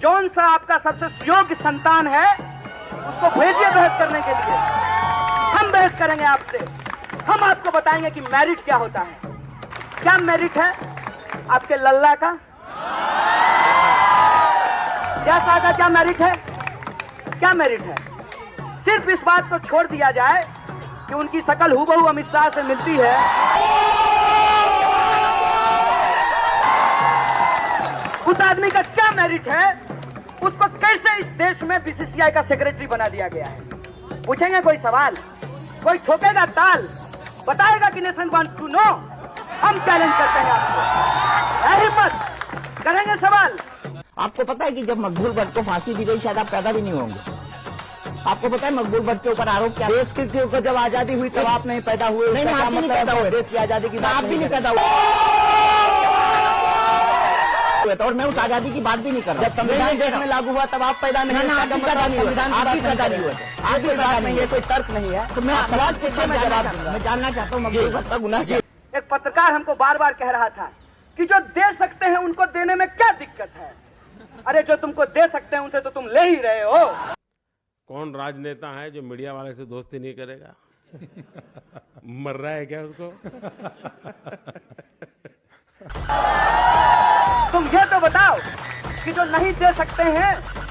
जौन सा आपका सबसे योग्य संतान है उसको भेजिए बहस करने के लिए। हम बहस करेंगे आपसे, हम आपको बताएंगे कि मेरिट क्या होता है। क्या मेरिट है आपके लल्ला का, क्या का क्या मेरिट है, क्या मेरिट है? सिर्फ इस बात को छोड़ दिया जाए कि उनकी शकल हूबहू अमित शाह से मिलती है। उस आदमी का क्या मेरिट है, उसको कैसे इस देश में बीसीसीआई का सेक्रेटरी बना दिया गया है? पूछेंगे कोई सवाल, कोई ठोकेगा ताल, बताएगा कि नेशन वांट्स टू नो। हम चैलेंज करते हैं आपको, है हिम्मत, करेंगे सवाल। आपको पता है कि जब मकबूल भट्ट को फांसी दी गई शायद आप पैदा भी नहीं होंगे। आपको पता है मकबूल भट्ट के ऊपर आरोप क्या? देश के जब आजादी हुई तब आप नहीं पैदा हुए। नहीं, आप भी नहीं पैदा हुए। देश की आजादी की बात आप भी नहीं पैदा हुए। और मैं उस आजादी की बात भी नहीं कर रहा। जब संविधान देश में लागू हुआ तब आप पैदा नहीं हुए। संविधान आप भी पैदा नहीं हुए। आप भी पैदा नहीं, ये कोई तर्क नहीं है। तो मैं सवाल पूछे, मैं जवाब दूंगा। मैं जानना चाहता हूँ मकबूल भट्ट का गुनाह। एक पत्रकार हमको बार बार कह रहा था कि जो दे सकते हैं उनको देने में क्या दिक्कत है? अरे जो तुमको दे सकते हैं उनसे तो तुम ले ही रहे हो। कौन राजनेता है जो मीडिया वाले से दोस्ती नहीं करेगा? मर रहा है क्या उसको? तुम ये तो बताओ कि जो नहीं दे सकते हैं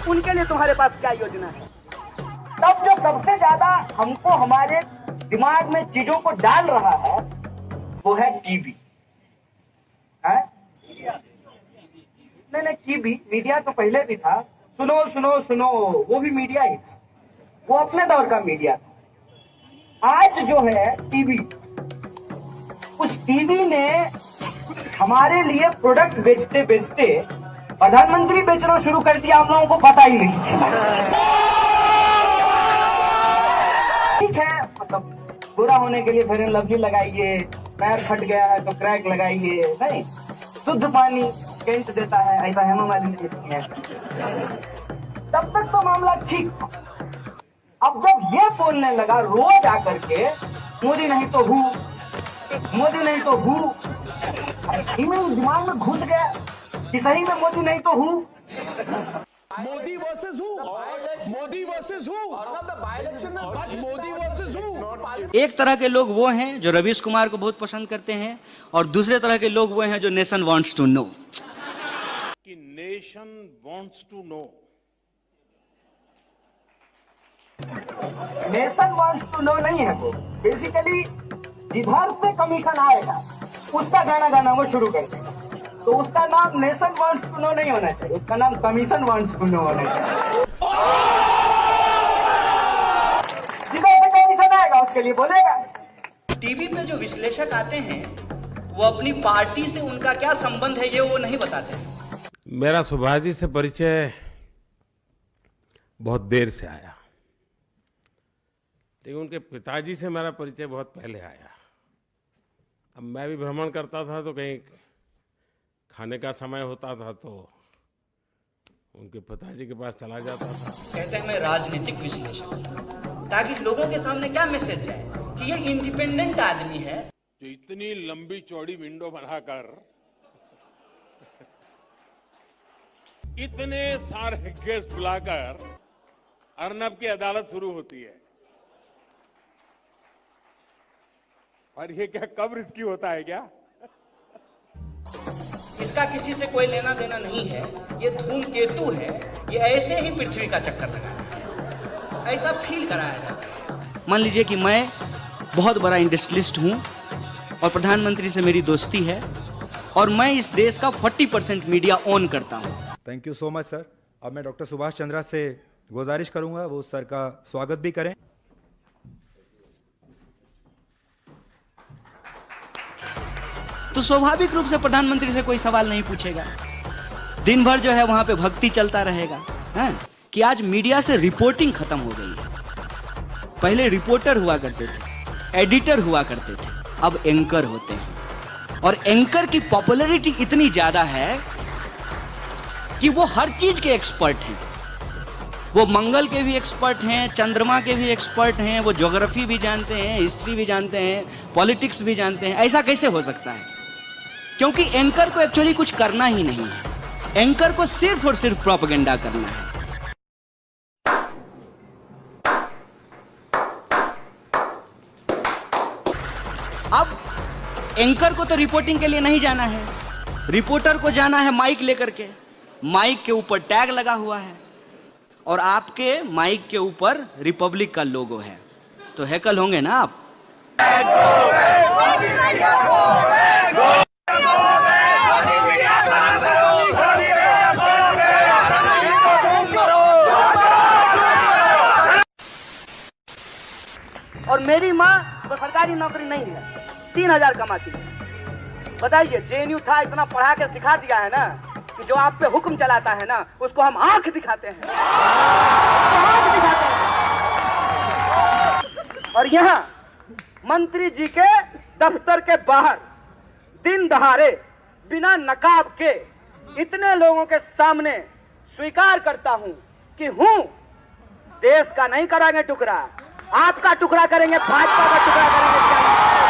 उनके लिए तुम्हारे पास क्या योजना है? तब जो सबसे ज्यादा हमको हमारे दिमाग में चीजों को डाल रहा है वो है टीवी। नहीं, टीवी मीडिया तो पहले भी था। सुनो सुनो सुनो, वो भी मीडिया ही था, वो अपने दौर का मीडिया था। आज जो है टीवी, उस टीवी ने हमारे लिए प्रोडक्ट बेचते बेचते प्रधानमंत्री बेचना शुरू कर दिया, हम लोगों को पता ही नहीं चला। ठीक है, मतलब बुरा होने के लिए फेयर एंड लवली लगाइए, पैर फट गया है तो क्रैक लगाइए, नहीं शुद्ध पानी केंट देता है, ऐसा हेमा मालिनी देती है। तब तक तो मामला ठीक था। अब जब ये बोलने लगा रोज आकर के मोदी नहीं तो हूँ, मोदी नहीं तो हूँ, सही में दिमाग में घुस गया कि सही में मोदी नहीं तो हूँ। मोदी वर्सेस हू, मोदी वर्सेस हू, मोदी वर्सेस हू। एक तरह के लोग वो हैं जो रवीश कुमार को बहुत पसंद करते हैं और दूसरे तरह के लोग वो हैं जो नेशन वांट्स टू नो। कि nation wants to know. Nation wants to know नहीं है वो, बेसिकली जिधर से कमीशन आएगा उसका गाना गाना वो शुरू कर देगा। तो उसका नाम नेशन वांट्स टू नो नहीं होना चाहिए, उसका नाम कमीशन वांट्स टू नो होना चाहिए। जिधर से कमीशन आएगा उसके लिए बोलेगा। टीवी पे जो विश्लेषक आते हैं वो अपनी पार्टी से उनका क्या संबंध है ये वो नहीं बताते हैं। मेरा सुभाष जी से परिचय बहुत देर से आया, लेकिन उनके पिताजी से मेरा परिचय बहुत पहले आया। अब मैं भी भ्रमण करता था तो कहीं खाने का समय होता था तो उनके पिताजी के पास चला जाता था। कहते हैं मैं राजनीतिक विश्लेषक, ताकि लोगों के सामने क्या मैसेज जाए कि ये इंडिपेंडेंट आदमी है जो इतनी लंबी चौड़ी विंडो बनाकर इतने सारे गेस्ट बुलाकर अर्नब की अदालत शुरू होती है। और ये क्या कब रिस्की होता है क्या? इसका किसी से कोई लेना देना नहीं है, ये धूमकेतु है, ये ऐसे ही पृथ्वी का चक्कर लगाता है, ऐसा फील कराया जाता है। मान लीजिए कि मैं बहुत बड़ा इंडस्ट्रियलिस्ट हूँ और प्रधानमंत्री से मेरी दोस्ती है और मैं इस देश का 40% मीडिया ओन करता हूँ। Thank you so much sir. अब मैं डॉक्टर सुभाष चंद्रा से गुजारिश करूंगा वो सर का स्वागत भी करें। तो स्वाभाविक रूप से प्रधानमंत्री से कोई सवाल नहीं पूछेगा, दिन भर जो है वहां पे भक्ति चलता रहेगा। है कि आज मीडिया से रिपोर्टिंग खत्म हो गई है। पहले रिपोर्टर हुआ करते थे, एडिटर हुआ करते थे, अब एंकर होते हैं और एंकर की पॉपुलैरिटी इतनी ज्यादा है कि वो हर चीज के एक्सपर्ट हैं। वो मंगल के भी एक्सपर्ट हैं, चंद्रमा के भी एक्सपर्ट हैं, वो ज्योग्राफी भी जानते हैं, हिस्ट्री भी जानते हैं, पॉलिटिक्स भी जानते हैं। ऐसा कैसे हो सकता है? क्योंकि एंकर को एक्चुअली कुछ करना ही नहीं है। एंकर को सिर्फ और सिर्फ प्रोपेगेंडा करना है। अब एंकर को तो रिपोर्टिंग के लिए नहीं जाना है, रिपोर्टर को जाना है माइक लेकर के। माइक के ऊपर टैग लगा हुआ है और आपके माइक के ऊपर रिपब्लिक का लोगो है, तो हैकल होंगे ना आप। और मेरी माँ तो सरकारी नौकरी नहीं है, 3000 कमाती है। बताइए, जेएनयू था, इतना पढ़ा के सिखा दिया है ना कि जो आप पे हुक्म चलाता है ना उसको हम आंख दिखाते हैं, आंख दिखाते हैं। और यहाँ मंत्री जी के दफ्तर के बाहर दिन दहाड़े बिना नकाब के इतने लोगों के सामने स्वीकार करता हूं कि हूं, देश का नहीं कराएंगे टुकड़ा, आपका टुकड़ा करेंगे, भाजपा का टुकड़ा करेंगे।